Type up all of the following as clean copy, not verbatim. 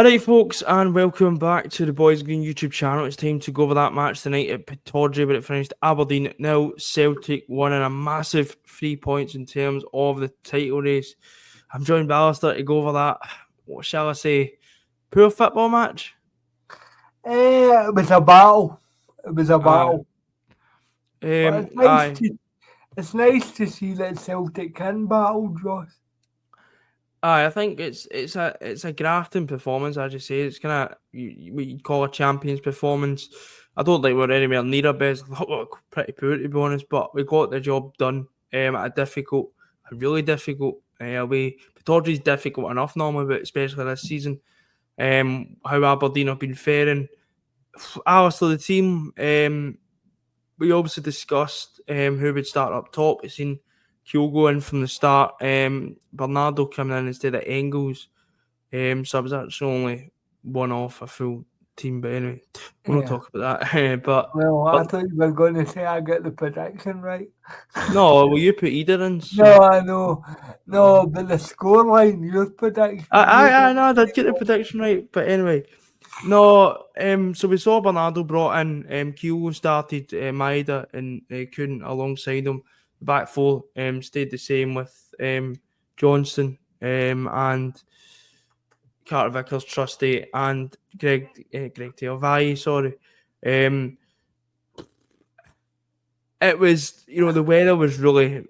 Alright, folks, and welcome back to the Boys Green YouTube channel. It's time to go over that match tonight at PITODRIE, where it finished Aberdeen 0, Celtic winning a massive 3 points in terms of the title race. I'm joined by Alistair to go over that, what shall I say, poor football match? It was a battle. It was a battle. But it's nice to see that Celtic can battle, Josh. I think it's a grafting performance, as you say. It's kind of what you'd call a champion's performance. I don't think we're anywhere near our best. I thought we were pretty poor, to be honest, but we got the job done at a really difficult way. PITODRIE's difficult enough normally, but especially this season. How Aberdeen have been faring. Alistair, the team, we obviously discussed who would start up top. It's seen Kyogo in from the start, Bernardo coming in instead of Engels. So I was actually only one off a full team, but anyway, we'll not talk about that. I thought you were going to say I get the prediction right. No, well, you put either in. So. No, I know. No, but the scoreline, your prediction. I know, I did get the prediction right, but anyway. No, so we saw Bernardo brought in, Kyogo started, Maeda and Kuhn alongside him. The back four stayed the same with Johnston and Carter Vickers, Trusty, and Greg Teovayi, sorry. It was, the weather was really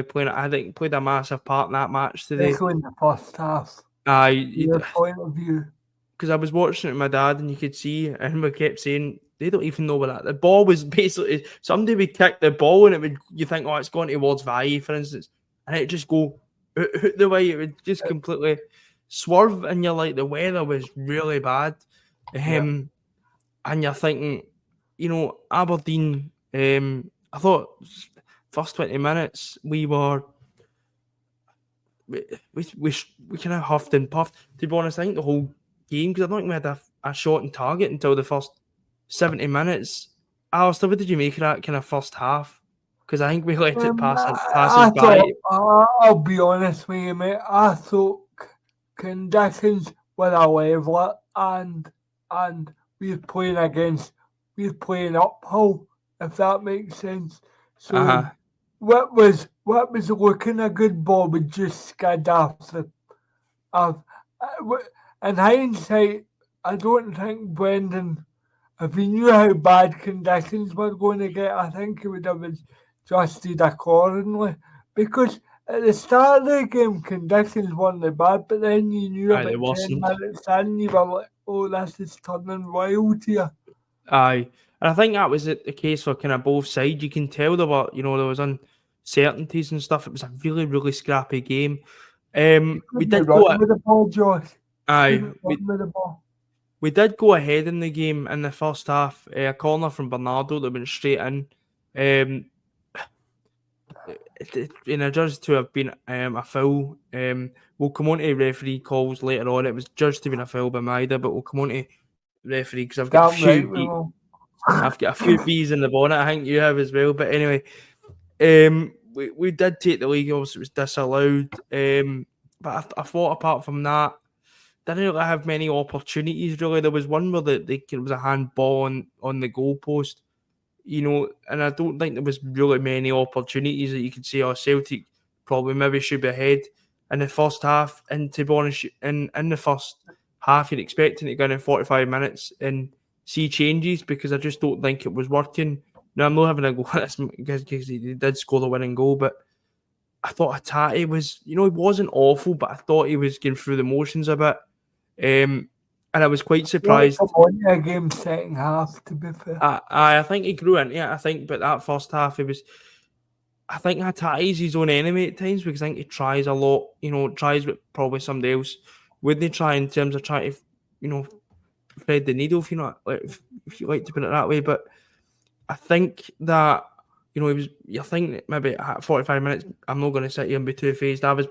playing. I think played a massive part in that match today. Especially in the first half. Your point of view. Because I was watching it with my dad, and you could see, and we kept saying they don't even know what that. The ball was basically somebody would kick the ball, and you think, oh, it's going towards Valle, for instance, and it just go out the way. It would just completely swerve, and you're like, the weather was really bad, and you're thinking, Aberdeen. I thought first 20 minutes we were. We kind of huffed and puffed. To be honest, I think the whole game, because I don't think we had a shot on target until the first 70 minutes. Alistair, what did you make of that kind of first half? Because I think we let it pass by. I'll be honest with you, mate. I thought conditions were a leveler, and we're playing uphill, if that makes sense. So what was looking a good ball would just skid off in hindsight, I don't think Brendan, if he knew how bad conditions were going to get, I think he would have adjusted accordingly. Because at the start of the game, conditions weren't bad, but then you knew about 10 minutes in, you were like, oh, this is turning wild here. Aye. And I think that was the case for kind of both sides. You can tell there was uncertainties and stuff. It was a really, really scrappy game. We did go with the ball, Josh. We did go ahead in the game in the first half. A corner from Bernardo that went straight in. Judged to have been a foul. We'll come on to referee calls later on. It was judged to have been a foul by Maeda, but we'll come on to referee because I've got a few bees in the bonnet. I think you have as well. But anyway, we did take the league. Obviously, it was disallowed. But I thought apart from that, didn't really have many opportunities. Really, there was one where there was a handball on the goalpost. And I don't think there was really many opportunities that you could say, Celtic probably maybe should be ahead in the first half. And to be honest, in the first half, you're expecting to go in 45 minutes and see changes, because I just don't think it was working. Now, I'm not having a go at this because he did score the winning goal, but I thought Hatate was, he wasn't awful, but I thought he was going through the motions a bit. And I was quite surprised. A game second half, to be fair. I think he grew into it. But that first half, I think Hatate's his own enemy at times, because I think he tries a lot. Tries with probably somebody else wouldn't try in terms of trying to, thread the needle, if you like to put it that way. But I think that you're thinking maybe at 45 minutes, I'm not going to sit here and be two-faced. I was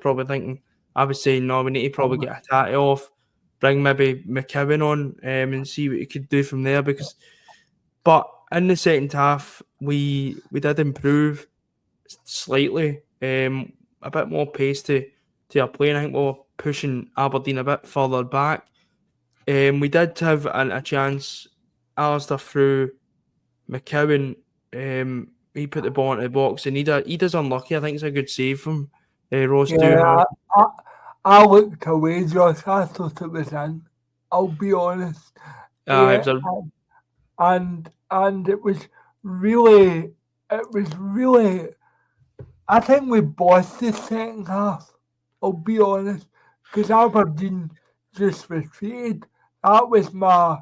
saying, no, we need to probably get Hatate off, bring maybe McKeown on, and see what he could do from there. But in the second half, we did improve slightly, a bit more pace to our playing. I think we were pushing Aberdeen a bit further back, We did have a chance. Alistair threw McCowan. He put the ball into the box, and he does unlucky. I think it's a good save from Ross Doohan. I looked away, Josh. I thought it was in. I'll be honest. It was And it was really. I think we bossed the second half. I'll be honest, because Aberdeen just retreated. That was my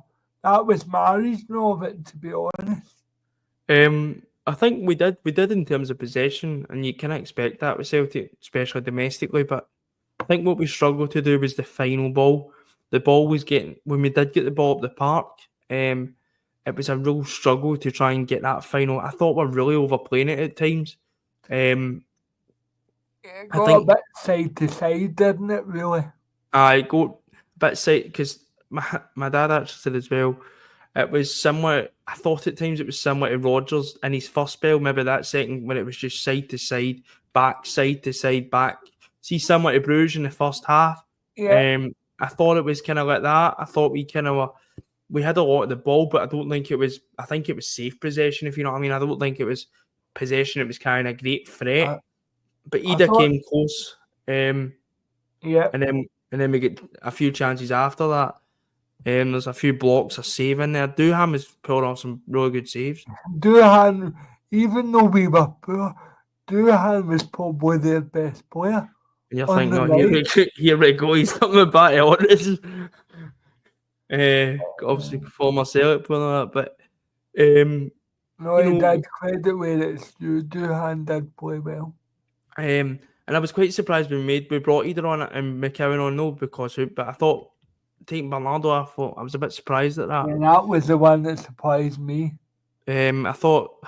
reason of it, to be honest. I think we did in terms of possession, and you can expect that with Celtic, especially domestically. But I think what we struggled to do was the final ball. The ball was getting, when we did get the ball up the park, it was a real struggle to try and get that final. I thought we're really overplaying it at times. It got a bit side to side, didn't it, really? I go a bit side, because my dad actually said as well, it was similar. I thought at times it was similar to Rodgers in his first spell, maybe that second, when it was just side to side, side to side, back. See, similar to Bruges in the first half. Yeah. I thought it was kind of like that. I thought we had a lot of the ball, but I don't think it was. I think it was safe possession, if you know what I mean. I don't think it was possession. It was kind of a great threat, but Ida came close. Yeah. And then we get a few chances after that. There's a few blocks of saving there. Doohan has pulled off some really good saves. Doohan, even though we were poor, Doohan was probably their best player. And you're thinking, oh, here we go, he's coming back to honors. Obviously, former Celtic player, but no, he did credit where it's due. Doohan did play well. And I was quite surprised we brought either on and McCowan on, no, but I thought taking Bernardo, I was a bit surprised at that. Yeah, that was the one that surprised me. I thought,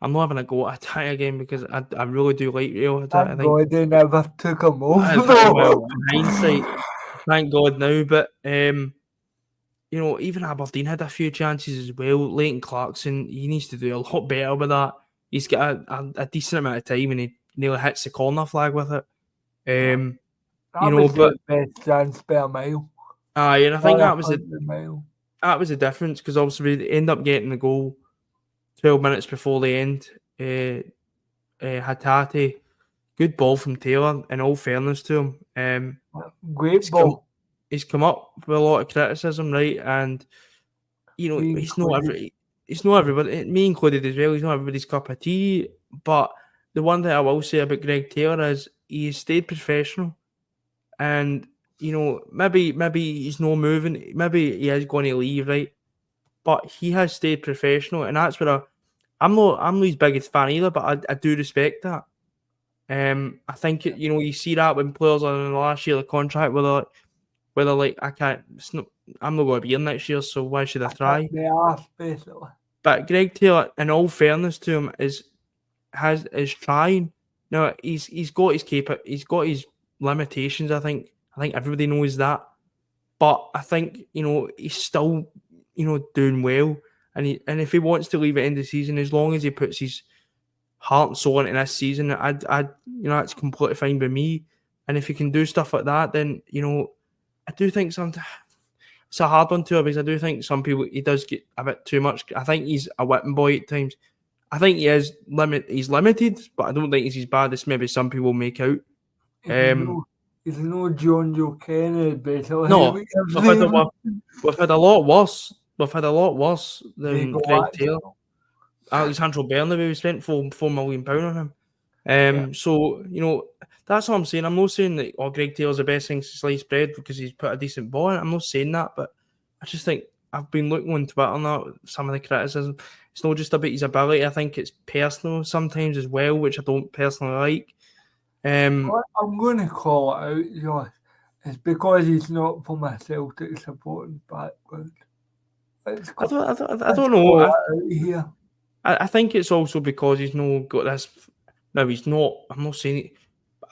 I'm not having a go at Attack again, because I really do like Real Attack. Thank God they never took him off. Well, in hindsight, thank God now. But even Aberdeen had a few chances as well. Leighton Clarkson, he needs to do a lot better with that. He's got a decent amount of time, and he nearly hits the corner flag with it. That was the best chance per mile. And I think that was the difference, because obviously we end up getting the goal 12 minutes before the end. Hatate, good ball from Taylor, in all fairness to him. Great ball. He's come up with a lot of criticism, right? And he's not everybody, me included as well. He's not everybody's cup of tea. But the one thing I will say about Greg Taylor is he has stayed professional, and maybe he's not moving. Maybe he is going to leave, right? But he has stayed professional, and that's what I'm not his biggest fan either. But I do respect that. I think you see that when players are in the last year of the contract, where they're like, I'm not going to be in next year, so why should I try? They are, basically. But Greg Taylor, in all fairness to him, is trying. Now he's got his limitations. I think everybody knows that, but I think he's still doing well, and if he wants to leave at the end of the season, as long as he puts his heart and soul into this season, that's completely fine by me. And if he can do stuff like that, then I do think sometimes it's a hard one too, because I do think some people, he does get a bit too much. I think he's a whipping boy at times. I think he's limited, but I don't think he's as bad as maybe some people make out. He's no John Joe Kennedy, basically. No, we've had a lot worse. We've had a lot worse than Greg Taylor. Alexandro Bernabeu, we spent £4 million on him. So that's what I'm saying. I'm not saying that Greg Taylor's the best thing to slice bread because he's put a decent ball in. I'm not saying that, but I just think I've been looking on Twitter now, some of the criticism. It's not just about his ability. I think it's personal sometimes as well, which I don't personally like. I'm going to call it out, Josh. It's because he's not from a Celtic supporting background. I don't know. I think it's also because he's not got this. No, he's not. I'm not saying it.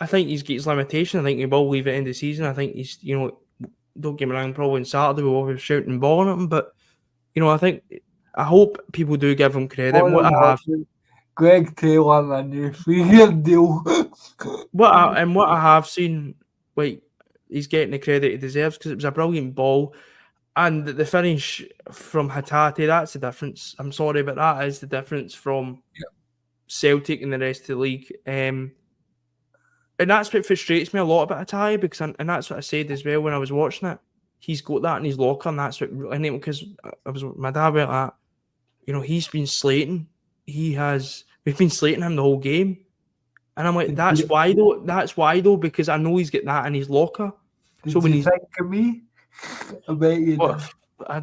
I think he's got his limitation. I think he will leave it in the season. I think he's, don't get me wrong, probably on Saturday we'll be shouting the ball at him. But, I hope people do give him credit. Greg Taylor and a 3-year deal. What I have seen, he's getting the credit he deserves because it was a brilliant ball. And the finish from Hatate, that's the difference. I'm sorry, but that is the difference from Celtic and the rest of the league. And that's what frustrates me a lot about Hatate, because and that's what I said as well when I was watching it. He's got that in his locker, and that's what really, because I was my dad about that. He's been slating. We've been slating him the whole game. And I'm like, that's why though, because I know he's got that in his locker. Did you think of me? I bet you did. I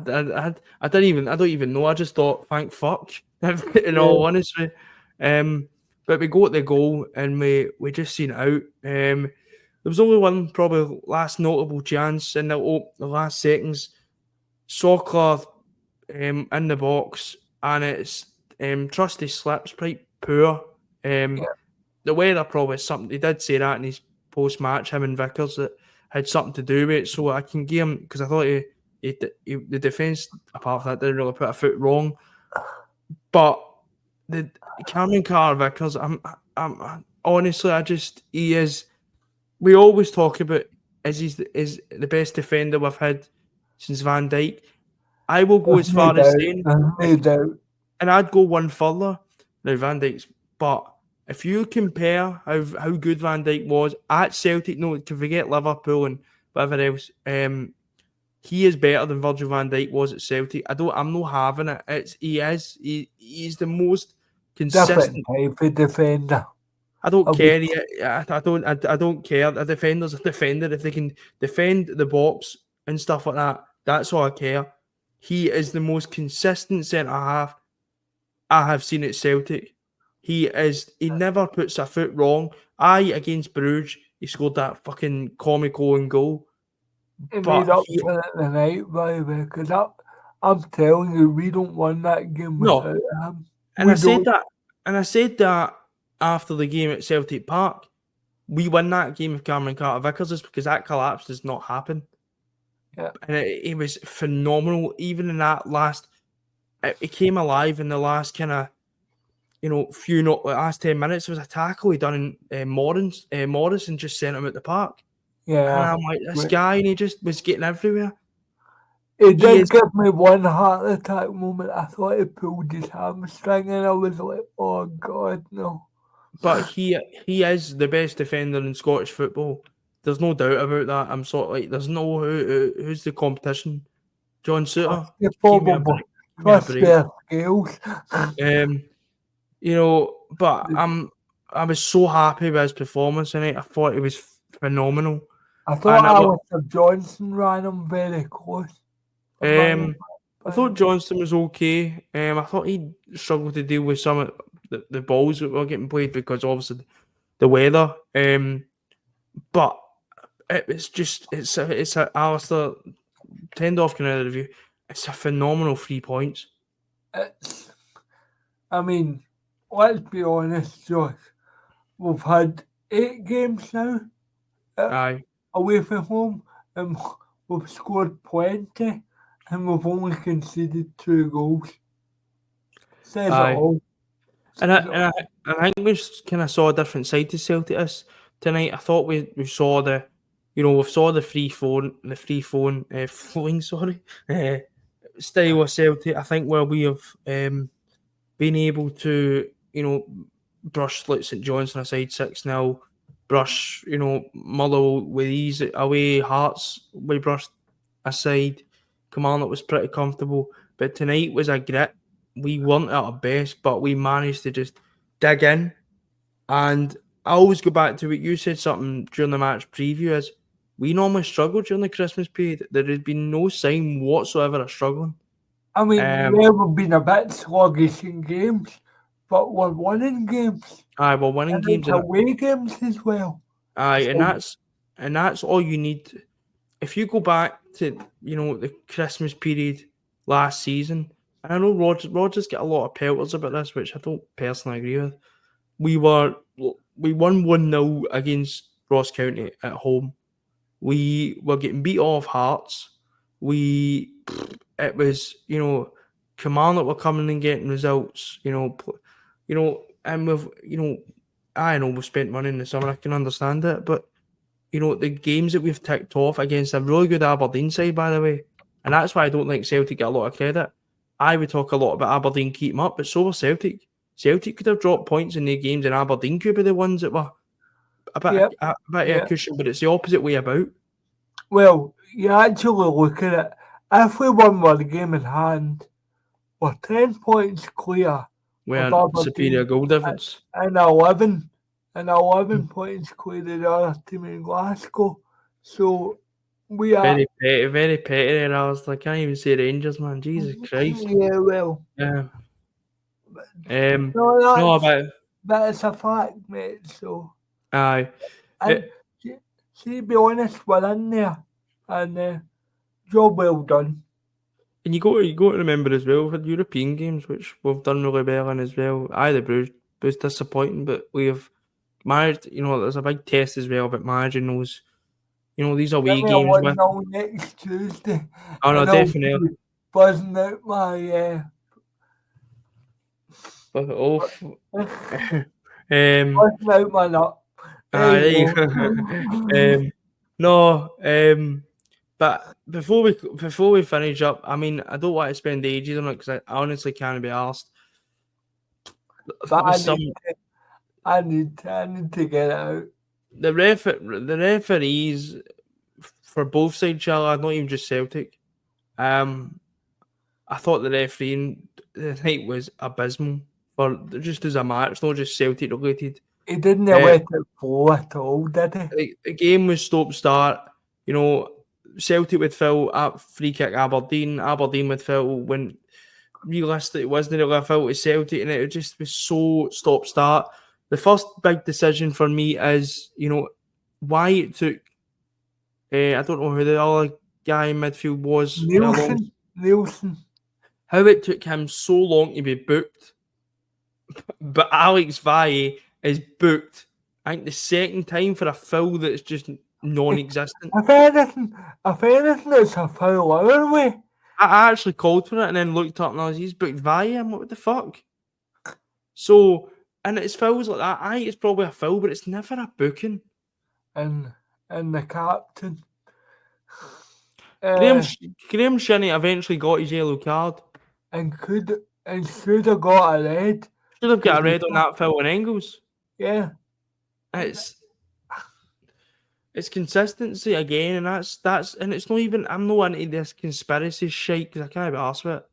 don't even know. I just thought, thank fuck, in all honesty. But we got the goal and we just seen it out. There was only one probably last notable chance in the last seconds. Soccer in the box, and it's Trusty slips quite poor. The weather probably something. He did say that in his post match, him and Vickers, that had something to do with it. So I can give him, because I thought the defence, apart from that, didn't really put a foot wrong. But the Cameron Carter-Vickers, I'm honestly, he is. We always talk about is the best defender we've had since Van Dijk. I will go as far as saying, and I'd go one further. Now Van Dijk's, but if you compare how good Van Dijk was at Celtic, no, to forget Liverpool and whatever else, he is better than Virgil van Dijk was at Celtic. I'm not having it. He's the most consistent type of defender. I don't care. I don't care. A defender's a defender. If they can defend the box and stuff like that, that's all I care. He is the most consistent centre half I have seen at Celtic. He never puts a foot wrong. Against Bruges, he scored that fucking comical goal. He made up for it tonight, by the way, because I'm telling you, we don't win that game without him. And I said that after the game at Celtic Park. We win that game with Cameron Carter-Vickers is because that collapse does not happen. Yeah. And it was phenomenal. Even in that last, it came alive in the last kind of, last 10 minutes. There was a tackle he done in Morris and just sent him at the park. Yeah. And I'm like, this guy, and he just was getting everywhere. He did give me one heart attack moment. I thought he pulled his hamstring and I was like, oh God, no. But he is the best defender in Scottish football. There's no doubt about that. I'm sort of like, there's no who's the competition. John Suter. Probably. Plus their skills. But I was so happy with his performance tonight. I thought it was phenomenal. I thought Alistair Johnston ran him very close. I thought Johnston was okay. I thought he struggled to deal with some of the balls that were getting played because obviously the weather. But it's a Alistair Tendorf can out review. It's a phenomenal 3 points. Let's be honest, Josh. We've had 8 games now. Away from home, and we've scored 20, and we've only conceded 2 goals. Says it all. And I think we kind of saw a different side to Celtic tonight. I thought we saw the free flowing style of Celtic. I think where we have been able to brush like St Johnstone aside 6-0, brush Motherwell with ease away, Hearts we brushed aside. Kilmarnock was pretty comfortable, but tonight was a grit. We weren't at our best, but we managed to just dig in. And I always go back to what you said something during the match preview is we normally struggle during the Christmas period. There has been no sign whatsoever of struggling. We've been a bit sluggish in games, but we're winning games. We're winning games. Away games as well. And that's all you need. If you go back to the Christmas period last season, and I know Rogers get a lot of pelters about this, which I don't personally agree with. We won 1-0 against Ross County at home. We were getting beat off Hearts. It was Kilmarnock were coming and getting results. And I know we've spent money in the summer. I can understand it, but the games that we've ticked off against a really good Aberdeen side, by the way, And that's why I don't think Celtic get a lot of credit. I would talk a lot about Aberdeen keeping up, but so was Celtic. Celtic could have dropped points in their games, and Aberdeen could be the ones that were a bit of a cushion, but it's the opposite way about. Well, you actually look at it. If we won one game in hand, we're 10 points clear. We're superior goal difference. And 11 points clear of the other team in Glasgow. So we are very petty. I was like, I can't even say Rangers, man. Jesus Christ. Yeah, well. Yeah. But it's a fact, mate. So. Aye. And see, be honest, we're in there, and job well done. And you got to remember as well, we've had European games, which we've done really well in as well. The Blues disappointing, but we have managed, there's a big test as well about managing those, these away games. Next Tuesday. Oh, no, definitely. Buzzing out my... buzzing out my nut. But before we finish up, I mean, I don't want to spend ages on it because I honestly can't be asked. But I need to get out. The referees for both sides, Charlie, not even just Celtic. I thought the refereeing the night was abysmal for just as a match, not just Celtic related. He didn't let it flow at all, did he? The game was stop-start. Celtic would foul at free kick Aberdeen. Aberdeen would foul when realistically it wasn't really a foul to Celtic, and it just was so stop-start. The first big decision for me is, why it took. I don't know who the other guy in midfield was. Nielsen. How it took him so long to be booked, but Alex Valle is booked. I think the second time for a foul that's just non-existent. If anything, it's a foul our way. I actually called for it and then looked up and I was, he's booked Valle. I'm like, what the fuck? So, and it's fouls like that. I think it's probably a foul, but it's never a booking. And the captain. Graham Shinney eventually got his yellow card. And should have got a red. Should have got a red on that foul on Engels. Yeah. It's consistency again, and that's and it's not even, I'm not into this conspiracy shit because I can't be arsed with it.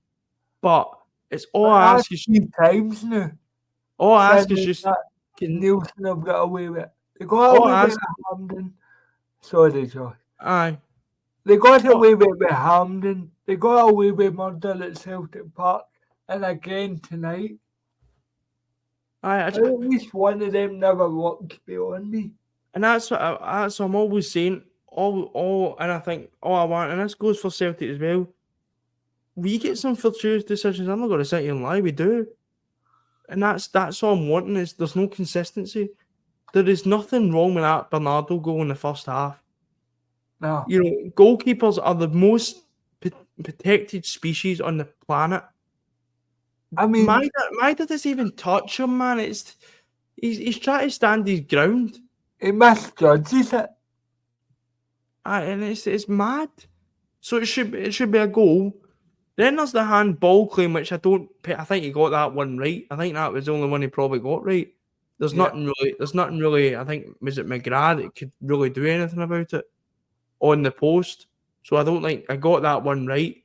But it's all I ask is 3 times now. All I ask is just Nielsen have got away with it. They got away with Hampden. Sorry, Josh. Aye. They got away with Hampden. They got away with murder at Celtic Park, and again tonight. At least one of them never worked beyond me. And that's what I'm always saying. And I think all I want, and this goes for Celtic as well. We get some fortuitous decisions. I'm not going to sit here and lie. We do, and that's all I'm wanting. Is there's no consistency. There is nothing wrong with that Bernardo goal in the first half. No, goalkeepers are the most protected species on the planet. I mean, Maida doesn't even touch him, man. He's trying to stand his ground. He misjudges it. And it's mad. So it should be a goal. Then there's the handball claim, which I think he got that one right. I think that was the only one he probably got right. There's nothing really. I think was it McGrath that could really do anything about it on the post. So I don't think I got that one right.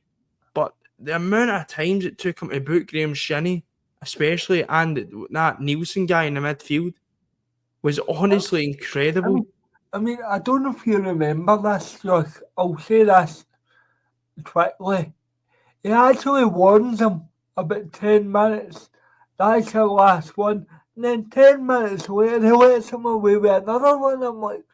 But the amount of times it took him to boot Graham Shinney, especially, and that Nielsen guy in the midfield, was honestly incredible. I mean, I don't know if you remember this, Josh. I'll say this quickly. He actually warns him about 10 minutes. That's the last one. And then 10 minutes later, he lets him away with another one. I'm like,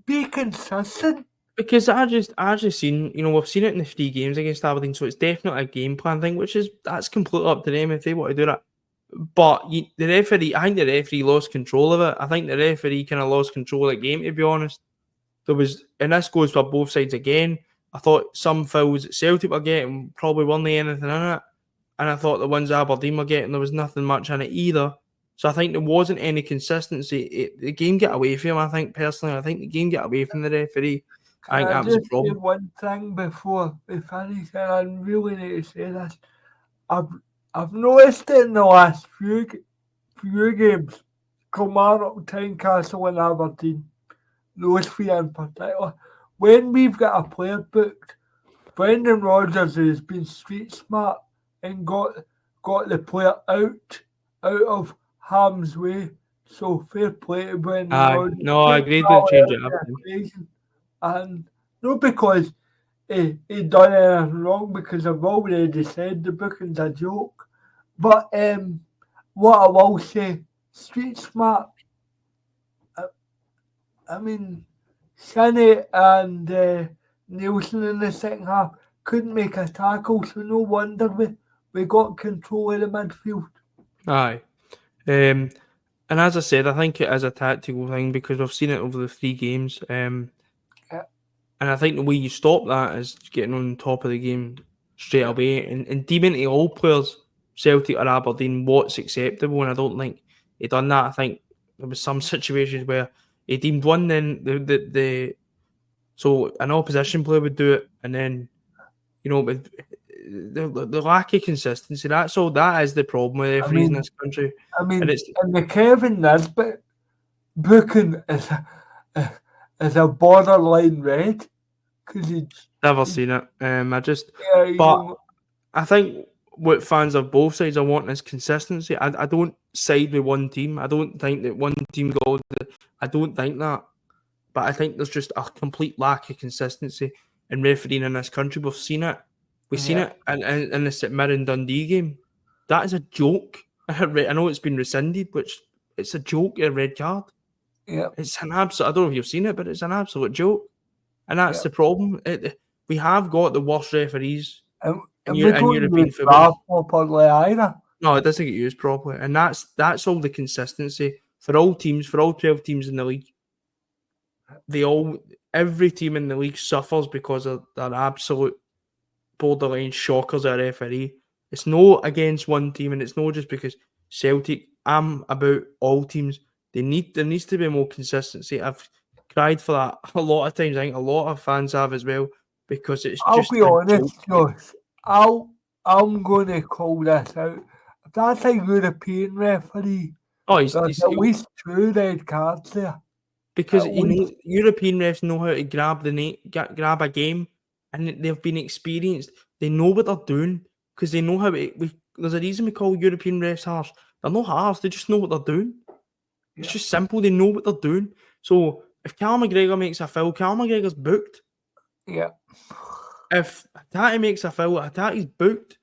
be consistent. Because I just seen, we've seen it in the 3 games against Aberdeen, so it's definitely a game plan thing, that's completely up to them if they want to do that. But I think the referee lost control of it. I think the referee kind of lost control of the game, to be honest. And this goes for both sides again. I thought some fouls that Celtic were getting probably weren't anything in it. And I thought the ones Aberdeen were getting, there was nothing much in it either. So I think there wasn't any consistency. The game got away from him, I think, personally. I think the game got away from the referee. I think I that was a just say problem. one thing before we finish, and I really need to say this. I've noticed it in the last few games, Kilmarnock, Tynecastle and Aberdeen, those three in particular, when we've got a player booked, Brendan Rodgers has been street smart and got the player out of harm's way. So fair play to Brendan Rodgers. No, I Take agreed that with out change of it up. the equation. And not because he done anything wrong, because I've already said the booking's a joke. But what I will say, street smart. I mean, Shinnie and Nielsen in the second half couldn't make a tackle, so no wonder we got control of the midfield. Aye. And as I said, I think it is a tactical thing because we've seen it over the 3 games. Yeah. And I think the way you stop that is getting on top of the game straight away and deeming to all players, Celtic or Aberdeen, what's acceptable. And I don't think he done that. I think there was some situations where he deemed one, then so an opposition player would do it, and then with the lack of consistency. That is the problem with referees in this country. And it's and the Kevin Nisbet booking is a borderline red because never seen it. you But know, I think what fans of both sides are wanting is consistency. I don't side with one team. I don't think that one team I don't think that. But I think there's just a complete lack of consistency in refereeing in this country. We've seen it. We've seen it in the St Mirren Dundee game. That is a joke. I know it's been rescinded, which it's a joke, a red card. yeah, It's an absolute, I don't know if you've seen it, but it's an absolute joke. And that's the problem. We have got the worst referees and in we don't European use football. VAR properly either. No, it doesn't get used properly. And that's all the consistency for all teams, for all 12 teams in the league. Every team in the league suffers because of their absolute borderline shockers at referee. It's no against one team, and it's not just because Celtic. I'm about all teams. There needs to be more consistency. I've cried for that a lot of times. I think a lot of fans have as well because it's I'll just be a honest, joke. Josh. I'm going to call this out. If that's a European referee, Oh, there's at least 2 red cards there. because At least. European refs know how to grab grab a game, and they've been experienced. They know what they're doing because they know how there's a reason we call European refs harsh. They're not harsh. They just know what they're doing. It's just simple. They know what they're doing. So if Cal McGregor makes a foul, Cal McGregor's booked. Yeah. If Hattati makes a foul, Hattati's booked.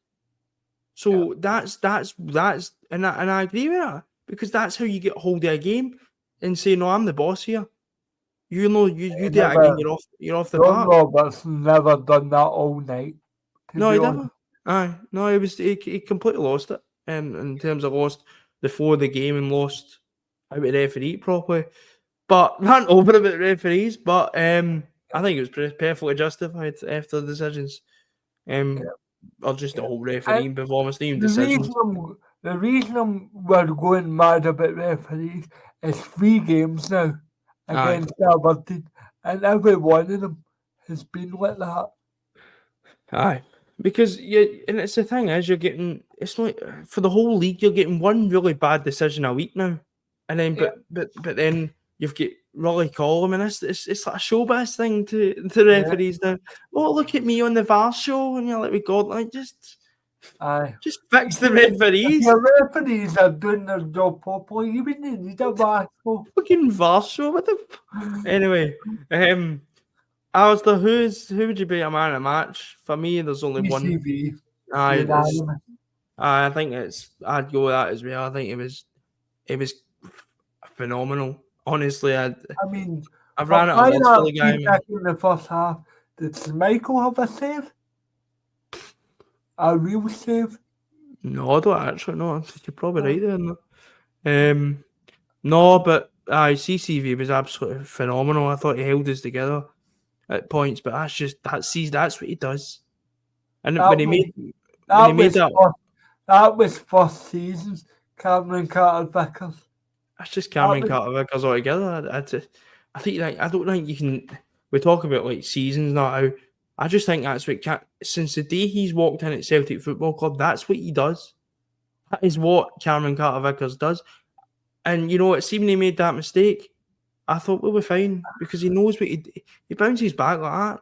So that's and I agree with that because that's how you get hold of a game and say, no, I'm the boss here. You know, you do it again, you're off the John park. Roberts never done that all night. No, he never. Aye, no, he completely lost it. In terms of lost the flow of the game and lost how to referee properly. But rant over about referees. But I think it was perfectly justified after the decisions. Or just the whole refereeing performance, even decisions. The reason we're going mad about referees is 3 games now against Aberdeen, and every one of them has been like that. Aye. Because and it's the thing is you're getting it's like for the whole league you're getting one really bad decision a week now. And then but then you've got Rolly Column and it's like a showbiz thing to referees now. Oh, look at me on the VAR show and you're like, we God, like just fix the referees. Your referees are doing their job properly. You wouldn't need a VAR show. Fucking VAR show, what the anyway. Alistair, who would you be a man of the match? For me, there's only ECV. one. I think I'd go with that as well. I think it was phenomenal. Honestly, I ran out of words for the guy. In the first half, did Michael have a save? A real save? No, I don't actually know. You're probably right there. No, but CCV was absolutely phenomenal. I thought he held us together at points, but that's what he does. And that was first season's Cameron Carter-Vickers. That's just Cameron Carter-Vickers altogether. I don't think you can we talk about like seasons now. I just think that's what since the day he's walked in at Celtic Football Club, that's what he does. That is what Cameron Carter-Vickers does. And you know what? See when he made that mistake, I thought we'll be fine because he knows what he bounces back like that.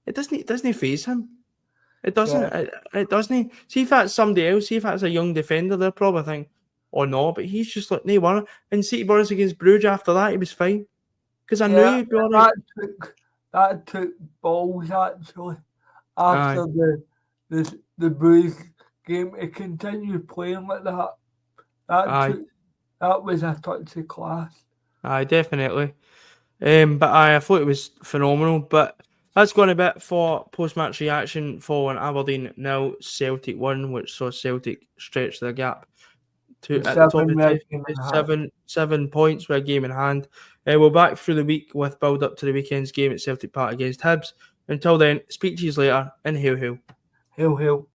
It doesn't faze him. It doesn't. Yeah. It doesn't. See if that's somebody else. See if that's a young defender, they'll probably think, "Oh no," but he's just like no one. And City Boys against Bruges after that, he was fine because I knew he'd be all right. That took balls actually after the Bhoys game to continue playing like that. That was a touch of class. Aye, definitely. But I thought it was phenomenal. But that's gone a bit for post-match reaction following Aberdeen 0, Celtic 1, which saw Celtic stretch their gap to at the top of the table. 7 points with a game in hand. We're back through the week with build-up to the weekend's game at Celtic Park against Hibs. Until then, speak to you later and hail hail. Hail hail.